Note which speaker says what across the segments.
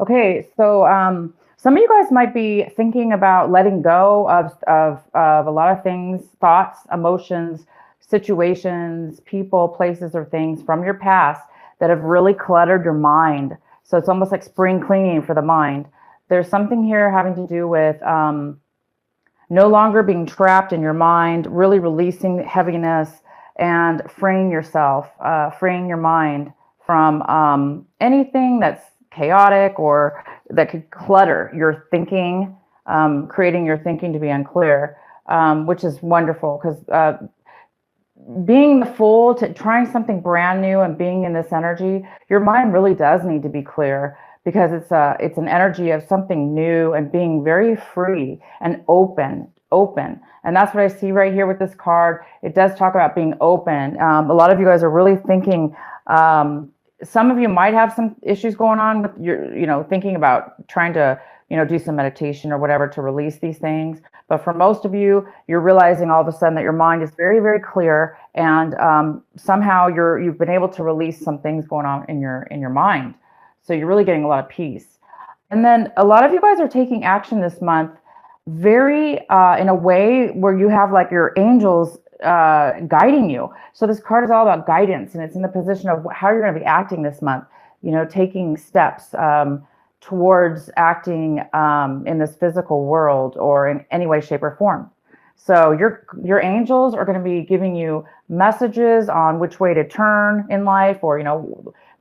Speaker 1: Okay, so some of you guys might be thinking about letting go of a lot of things, thoughts, emotions, situations, people, places, or things from your past that have really cluttered your mind. So it's almost like spring cleaning for the mind. There's something here having to do with no longer being trapped in your mind, really releasing heaviness and freeing yourself, freeing your mind from anything that's chaotic or that could clutter your thinking, creating your thinking to be unclear, which is wonderful because being the fool to trying something brand new and being in this energy, your mind really does need to be clear because it's an energy of something new and being very free and open. And that's what I see right here with this card. It does talk about being open. A lot of you guys are really thinking. Some of you might have some issues going on with your, thinking about trying to, do some meditation or whatever to release these things. But for most of you, you're realizing all of a sudden that your mind is very, very clear, and somehow you've been able to release some things going on in your mind. So you're really getting a lot of peace. And then a lot of you guys are taking action this month, very in a way where you have like your angels guiding you. So this card is all about guidance, and it's in the position of how you're going to be acting this month. Taking steps towards acting in this physical world or in any way, shape, or form. So your angels are going to be giving you messages on which way to turn in life, or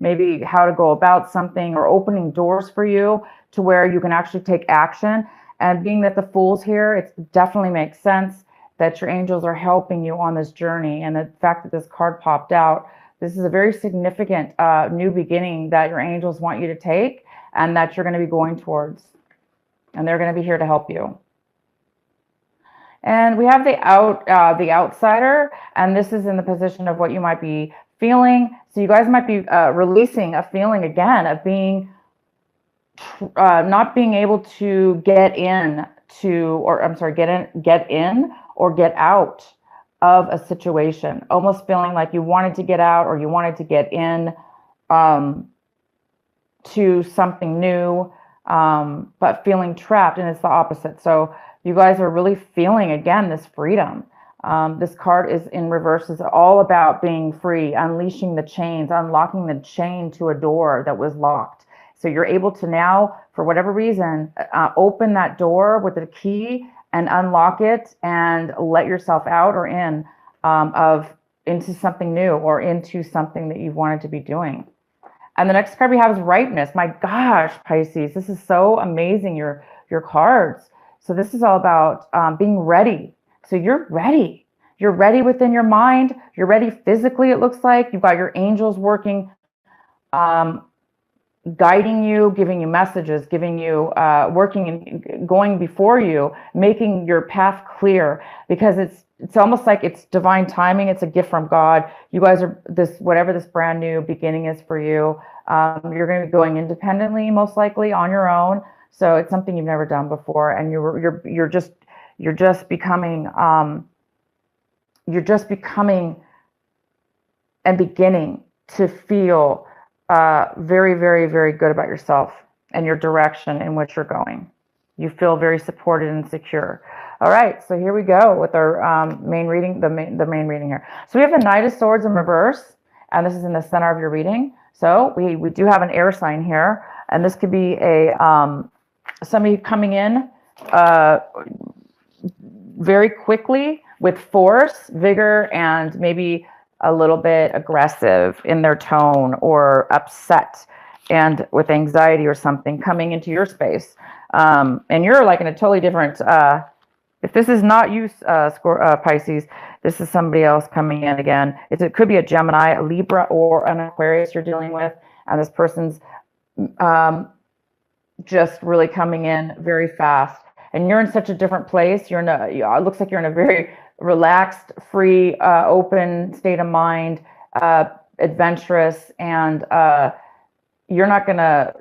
Speaker 1: maybe how to go about something, or opening doors for you to where you can actually take action. And being that the Fool's here, it definitely makes sense that your angels are helping you on this journey. And the fact that this card popped out, this is a very significant new beginning that your angels want you to take and that you're going to be going towards. And they're going to be here to help you. And we have the outsider, and this is in the position of what you might be feeling. So you guys might be releasing a feeling again of being not being able to get in or get out of a situation, almost feeling like you wanted to get out or you wanted to get in to something new, but feeling trapped, and it's the opposite. So you guys are really feeling again this freedom. This card is in reverse, is all about being free, unleashing the chains, unlocking the chain to a door that was locked. So you're able to now, for whatever reason, open that door with a key and unlock it and let yourself out or in into something new or into something that you've wanted to be doing. And the next card we have is ripeness. My gosh, Pisces, this is so amazing, your cards. So this is all about being ready. So you're ready. You're ready within your mind. You're ready physically, it looks like. You've got your angels working, guiding you, giving you messages, giving you, working and going before you, making your path clear, because it's almost like it's divine timing. It's a gift from God. You guys are whatever this brand new beginning is for you. You're going to be going independently, most likely on your own. So it's something you've never done before, and you're just becoming and beginning to feel very, very, very good about yourself and your direction in which you're going. You feel very supported and secure. All right, so here we go with our main reading, the main reading here. So we have the Knight of Swords in reverse, and this is in the center of your reading. So we do have an air sign here, and this could be somebody coming in very quickly with force, vigor, and maybe a little bit aggressive in their tone, or upset and with anxiety or something coming into your space. And you're like in a totally different, if this is not you, Pisces, this is somebody else coming in again. It could be a Gemini, a Libra, or an Aquarius you're dealing with. And this person's just really coming in very fast. And you're in such a different place. It looks like you're in a very relaxed, free, open state of mind, adventurous, and you're not gonna.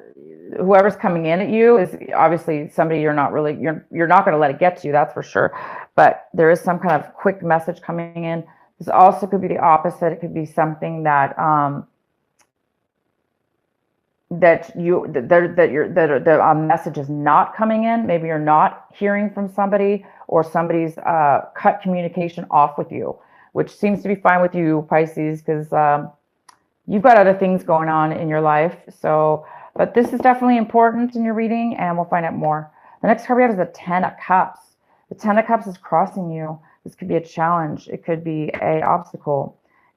Speaker 1: Whoever's coming in at you is obviously somebody you're not gonna let it get to you. That's for sure. But there is some kind of quick message coming in. This also could be the opposite. It could be something that that a message is not coming in. Maybe you're not hearing from somebody, or somebody's cut communication off with you, which seems to be fine with you, Pisces, because you've got other things going on in your life. So, but this is definitely important in your reading, and we'll find out more. The next card we have is the Ten of Cups. The Ten of Cups is crossing you. This could be a challenge. It could be a obstacle.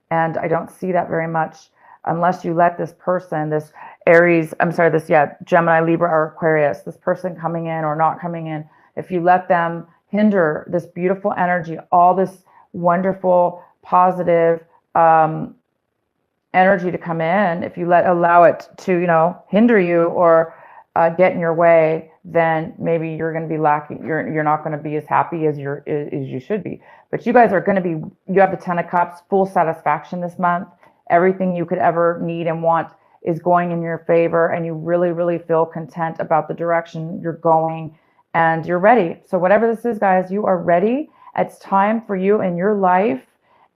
Speaker 1: And I don't see that very much unless you let this person, this Aries, I'm sorry, this, yeah, Gemini, Libra, or Aquarius, this person coming in or not coming in, if you let them hinder this beautiful energy, all this wonderful, positive energy to come in, if you allow it to, hinder you or get in your way, then maybe you're going to be lacking. You're not going to be as happy as you should be. But you guys are going to be. You have the Ten of Cups, full satisfaction this month. Everything you could ever need and want is going in your favor, and you really, really feel content about the direction you're going, and you're ready. So whatever this is, guys, you are ready. It's time for you in your life,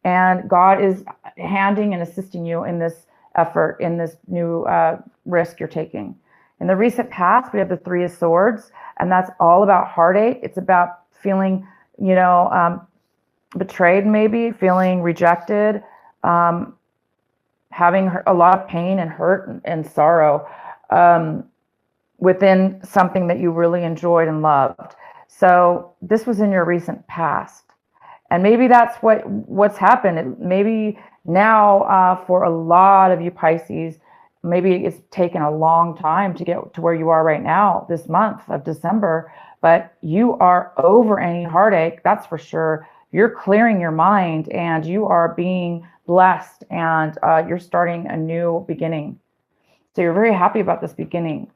Speaker 1: and God is handing and assisting you in this effort, in this new risk you're taking. In the recent past, we have the Three of Swords, and that's all about heartache. It's about feeling, betrayed, maybe feeling rejected, having a lot of pain and hurt and sorrow within something that you really enjoyed and loved. So this was in your recent past, and maybe that's what's happened. Maybe now for a lot of you Pisces, maybe it's taken a long time to get to where you are right now, this month of December, but you are over any heartache, that's for sure. You're clearing your mind, and you are being blessed, and you're starting a new beginning. So you're very happy about this beginning.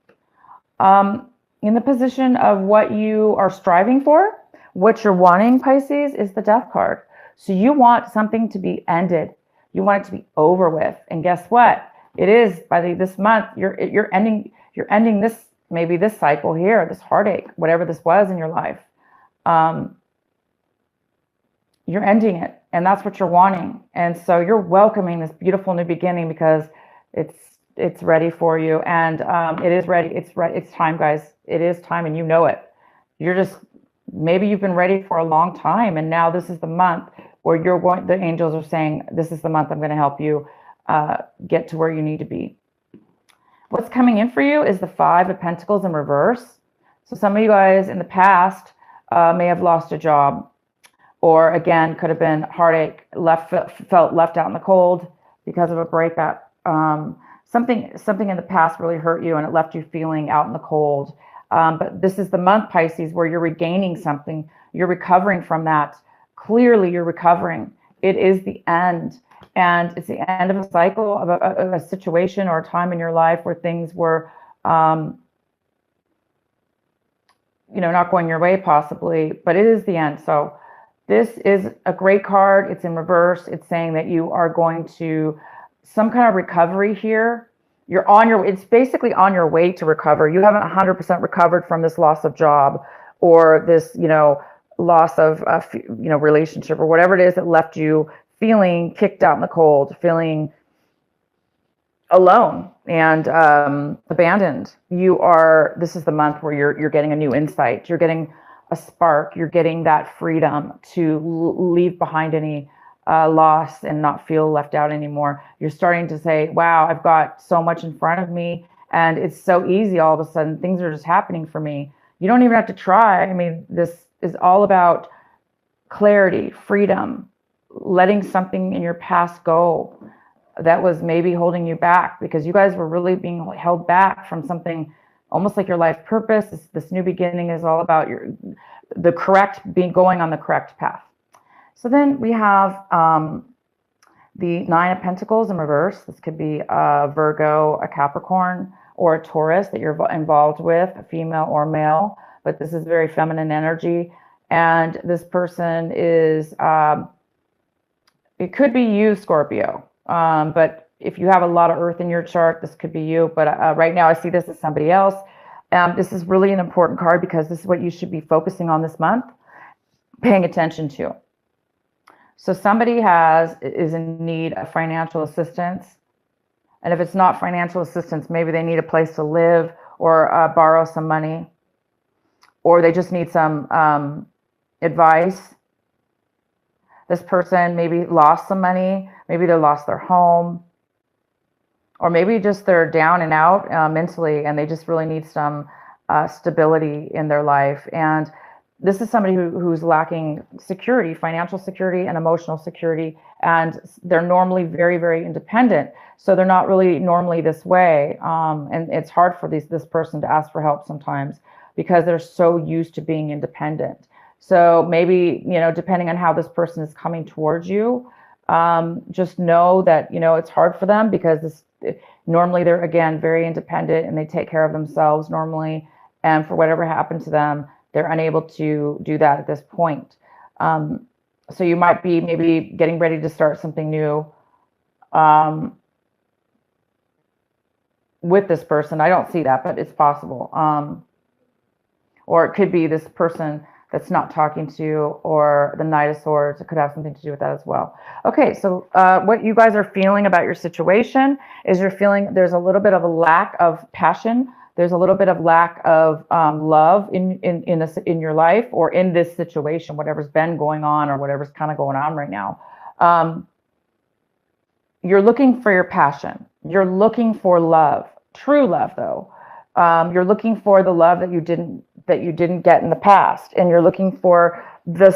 Speaker 1: In the position of what you are striving for, what you're wanting, Pisces, is the Death card. So you want something to be ended. You want it to be over with. And guess what? It is by this month. You're ending this, maybe this cycle here, this heartache, whatever this was in your life. You're ending it, and that's what you're wanting. And so you're welcoming this beautiful new beginning because it's ready for you, and it is ready. It's time, guys. It is time, and you know it. Maybe you've been ready for a long time, and now this is the month where the angels are saying, this is the month I'm going to help you get to where you need to be. What's coming in for you is the Five of Pentacles in reverse. So some of you guys in the past may have lost a job, or again, could have been heartache, felt left out in the cold because of a breakup. Something in the past really hurt you, and it left you feeling out in the cold. But this is the month, Pisces, where you're regaining something. You're recovering from that. Clearly, you're recovering. It is the end. And it's the end of a cycle, of a situation or a time in your life where things were, not going your way possibly, but it is the end. So this is a great card. It's in reverse. It's saying that you are going to some kind of recovery here. It's basically on your way to recover. You haven't 100% recovered from this loss of job, or this, loss of, relationship, or whatever it is that left you feeling kicked out in the cold, feeling alone and abandoned. This is the month where you're getting a new insight. You're getting a spark. You're getting that freedom to leave behind any loss and not feel left out anymore. You're starting to say, wow, I've got so much in front of me, and it's so easy. All of a sudden, things are just happening for me. You don't even have to try. I mean, this is all about clarity, freedom, letting something in your past go that was maybe holding you back, because you guys were really being held back from something almost like your life purpose. This new beginning is all about going on the correct path. So then we have the Nine of Pentacles in reverse. This could be a Virgo, a Capricorn, or a Taurus that you're involved with, a female or male, but this is very feminine energy. And this person is, it could be you, Scorpio, but if you have a lot of earth in your chart, this could be you. But right now I see this as somebody else. This is really an important card because this is what you should be focusing on this month, paying attention to. So somebody is in need of financial assistance. And if it's not financial assistance, maybe they need a place to live or borrow some money, or they just need some advice. This person maybe lost some money, maybe they lost their home, or maybe just they're down and out mentally, and they just really need some stability in their life. And this is somebody who's lacking security, financial security and emotional security, and they're normally very, very independent. So they're not really normally this way. And it's hard for this person to ask for help sometimes because they're so used to being independent. So maybe, depending on how this person is coming towards you, just know that, it's hard for them because normally they're, again, very independent and they take care of themselves normally. And for whatever happened to them, they're unable to do that at this point. So you might be maybe getting ready to start something new with this person. I don't see that, but it's possible. Or it could be this person that's not talking to you, or the Knight of Swords. It could have something to do with that as well. Okay, so what you guys are feeling about your situation is you're feeling there's a little bit of a lack of passion. There's a little bit of lack of love in your life, or in this situation, whatever's been going on or whatever's kind of going on right now. You're looking for your passion. You're looking for love, true love, though. You're looking for the love that you didn't get in the past, and you're looking for the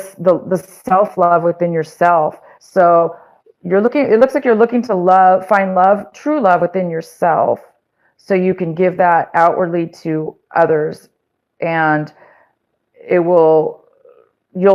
Speaker 1: self-love within yourself. So it looks like you're looking to find love, true love within yourself, so you can give that outwardly to others, and you'll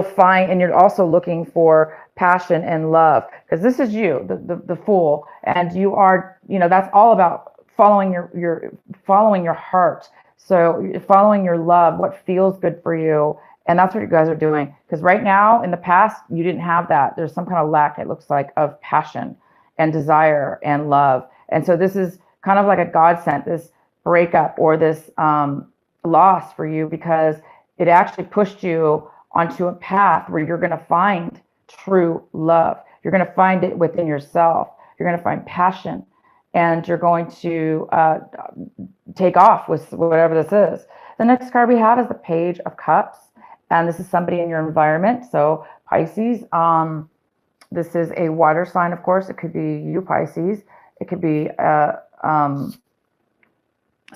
Speaker 1: find, and you're also looking for passion and love, because this is you, the Fool, and you are, that's all about following your heart. So following your love, what feels good for you. And that's what you guys are doing. Because right now, in the past, you didn't have that. There's some kind of lack, it looks like, of passion and desire and love. And so this is kind of like a godsend, this breakup or this loss for you, because it actually pushed you onto a path where you're going to find true love. You're going to find it within yourself. You're going to find passion. And you're going to take off with whatever this is. The next card we have is the Page of Cups. And this is somebody in your environment. So Pisces, this is a water sign, of course. It could be you, Pisces. It could be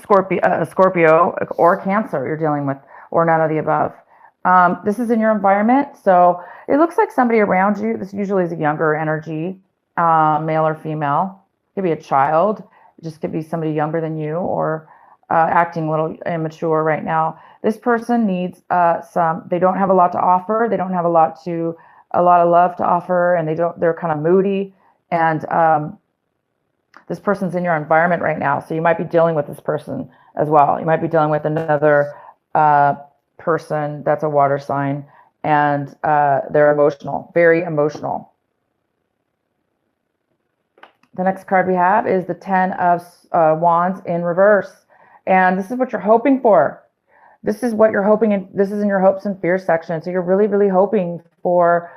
Speaker 1: Scorpio or Cancer you're dealing with, or none of the above. This is in your environment. So it looks like somebody around you. This usually is a younger energy, male or female. It could be a child. It just could be somebody younger than you, or acting a little immature right now. This person needs they don't have a lot to offer. They don't have a lot of love to offer, and they're kind of moody. And this person's in your environment right now. So you might be dealing with this person as well. You might be dealing with another person that's a water sign, and they're emotional, very emotional. The next card we have is the Ten of Wands in reverse. And this is what you're hoping for. This is what you're hoping, and this is in your hopes and fears section. So you're really, really hoping for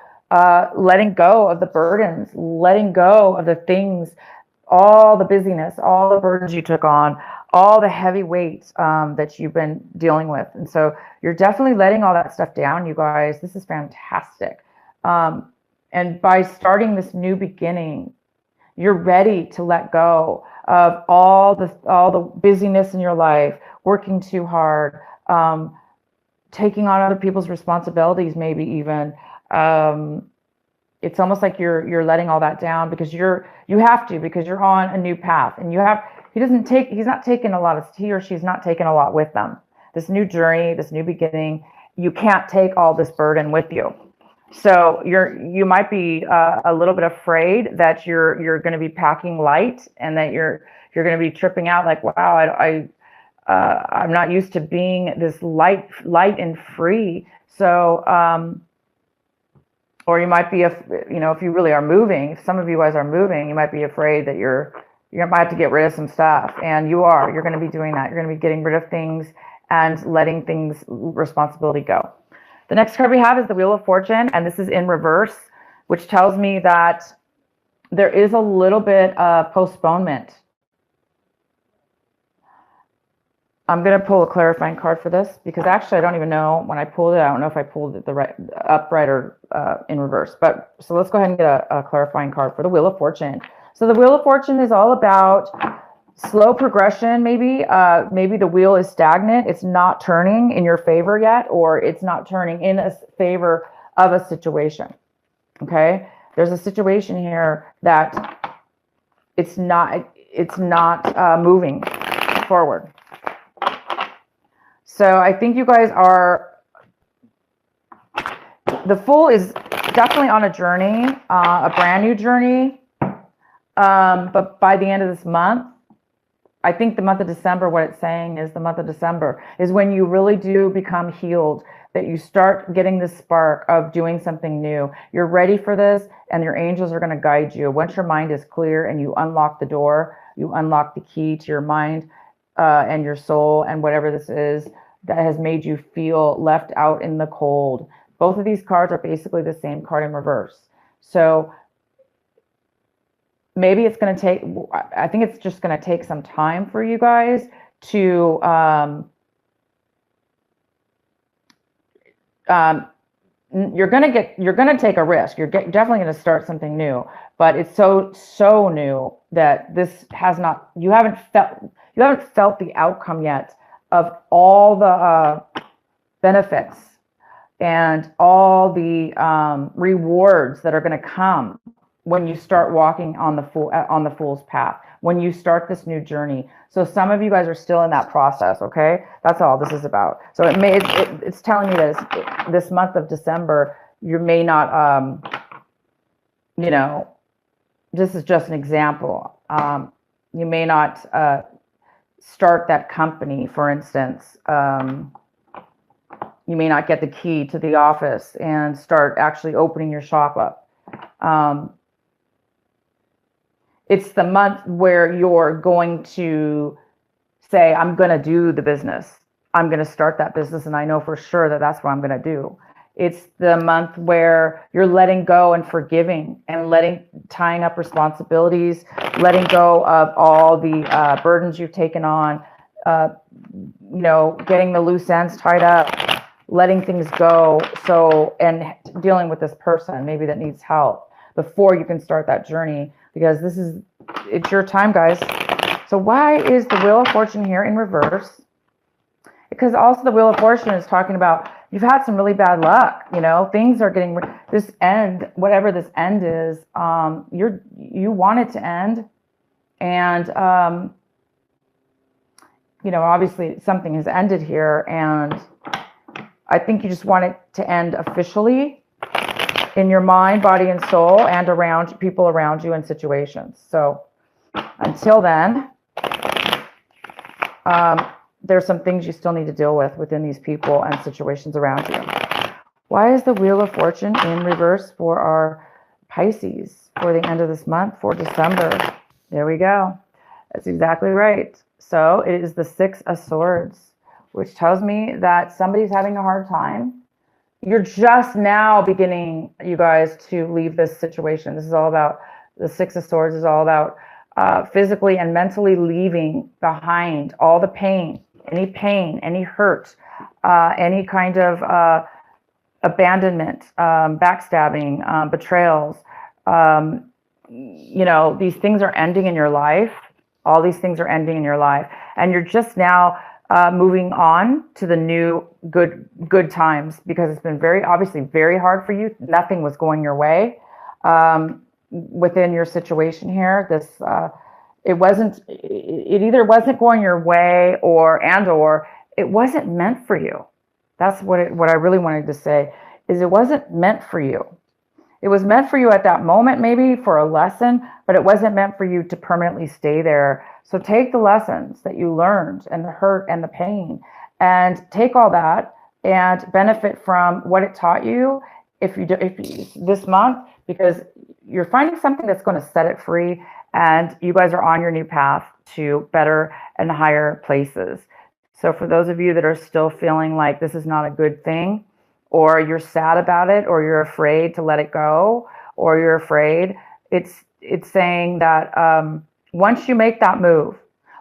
Speaker 1: letting go of the burdens, letting go of the things, all the busyness, all the burdens you took on, all the heavy weights that you've been dealing with. And so you're definitely letting all that stuff down, you guys. This is fantastic. And by starting this new beginning, you're ready to let go of all the busyness in your life, working too hard, taking on other people's responsibilities, maybe even. It's almost like you're letting all that down because you have to, because you're on a new path, and he's not taking a lot with them. This new journey, this new beginning, you can't take all this burden with you. So you might be a little bit afraid that you're going to be packing light, and that you're going to be tripping out, like, wow, I'm not used to being this light and free. So or you might be, if you really are moving, if some of you guys are moving, you might be afraid that you might have to get rid of some stuff, and you're going to be doing that. You're going to be getting rid of things and letting responsibility go. The next card we have is the Wheel of Fortune, and this is in reverse, which tells me that there is a little bit of postponement I'm going to pull a clarifying card for this because actually I don't even know when I pulled it. I don't know if I pulled it the right upright or in reverse. But so let's go ahead and get a clarifying card for the Wheel of Fortune. So the Wheel of Fortune is all about slow progression. Maybe maybe the wheel is stagnant. It's not turning in your favor yet, or it's not turning in a favor of a situation. Okay, there's a situation here that it's not moving forward. So I think you guys are, the Fool is definitely on a journey, a brand new journey. But by the end of this month, I think the month of December, what it's saying is the month of December is when you really do become healed, that you start getting this spark of doing something new. You're ready for this, and your angels are going to guide you. Once your mind is clear and you unlock the door, you unlock the key to your mind and your soul and whatever this is that has made you feel left out in the cold. Both of these cards are basically the same card in reverse. So maybe it's going to take, I think it's just going to take some time for you guys to you're going to take a risk. You're definitely going to start something new, but it's so new that this has not, you haven't felt the outcome yet of all the benefits and all the rewards that are going to come when you start walking on the Fool's path, when you start this new journey. So some of you guys are still in that process. Okay, that's all this is about. So it's telling you that this month of December, you may not, you know, this is just an example. You may not start that company, for instance. You may not get the key to the office and start actually opening your shop up. It's the month where you're going to say, I'm going to do the business. I'm going to start that business, and I know for sure that that's what I'm going to do. It's the month where you're letting go and forgiving and tying up responsibilities, letting go of all the burdens you've taken on, you know, getting the loose ends tied up, letting things go. So, and dealing with this person maybe that needs help before you can start that journey, because it's your time, guys. So why is the Wheel of Fortune here in reverse? Because also the Wheel of Fortune is talking about you've had some really bad luck. You know, things are getting, this end, whatever this end is, you want it to end. And, you know, obviously something has ended here, and I think you just want it to end officially in your mind, body, and soul, and around people around you and situations. So until then, there's some things you still need to deal with within these people and situations around you. Why is the Wheel of Fortune in reverse for our Pisces for the end of this month, for December? There we go. That's exactly right. So it is the Six of Swords, which tells me that somebody's having a hard time. You're just now beginning, you guys, to leave this situation. This is all about, the Six of Swords is all about physically and mentally leaving behind all the pain, any hurt, any kind of abandonment, backstabbing, betrayals. You know, these things are ending in your life. All these things are ending in your life. And you're just now moving on to the new good times, because it's been obviously very hard for you. Nothing was going your way within your situation here. It either wasn't going your way or it wasn't meant for you. That's what I really wanted to say, is it wasn't meant for you. It was meant for you at that moment, maybe for a lesson, but it wasn't meant for you to permanently stay there. So take the lessons that you learned and the hurt and the pain, and take all that and benefit from what it taught you if you this month, because you're finding something that's going to set it free, and you guys are on your new path to better and higher places. So for those of you that are still feeling like this is not a good thing, or you're sad about it, or you're afraid to let it go, or you're afraid, it's saying that once you make that move,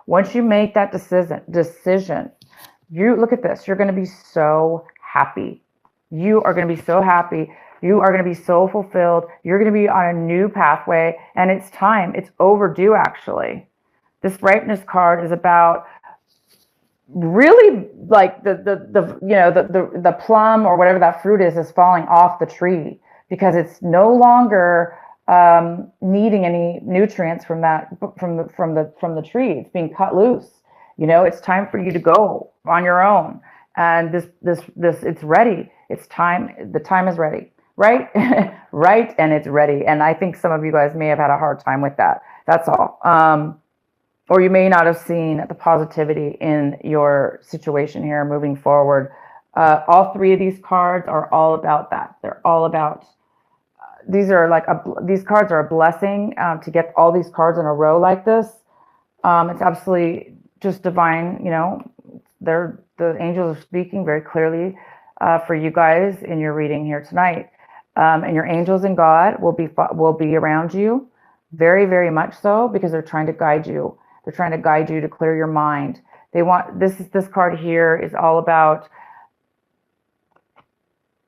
Speaker 1: Once you make that decision, you look at this, you're going to be so happy. You are going to be so happy. You are going to be so fulfilled. You're going to be on a new pathway, and it's time. It's overdue, actually. This ripeness card is about really like the plum or whatever that fruit is falling off the tree because it's no longer needing any nutrients from the tree. It's being cut loose. It's time for you to go on your own. And this it's ready. It's time. The time is ready, right? Right, and it's ready. And I think some of you guys may have had a hard time with that. That's all. Or you may not have seen the positivity in your situation here moving forward. All three of these cards are all about that. They're all about, these cards are a blessing. To get all these cards in a row like this, it's absolutely just divine. The angels are speaking very clearly for you guys in your reading here tonight. And your angels and God will be around you, very, very much so, because they're trying to guide you. They're trying to guide you to clear your mind. They want this card here is all about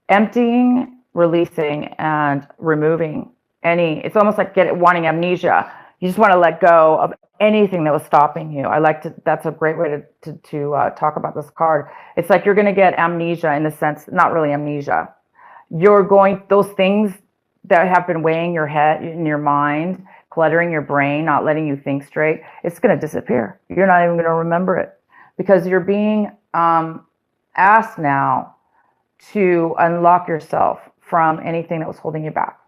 Speaker 1: emptying, releasing, and removing any. It's almost like wanting amnesia. You just want to let go of anything that was stopping you. That's a great way to talk about this card. It's like you're going to get amnesia in the sense, not really amnesia. Those things that have been weighing your head in your mind, cluttering your brain, not letting you think straight, it's going to disappear. You're not even going to remember it because you're being asked now to unlock yourself from anything that was holding you back.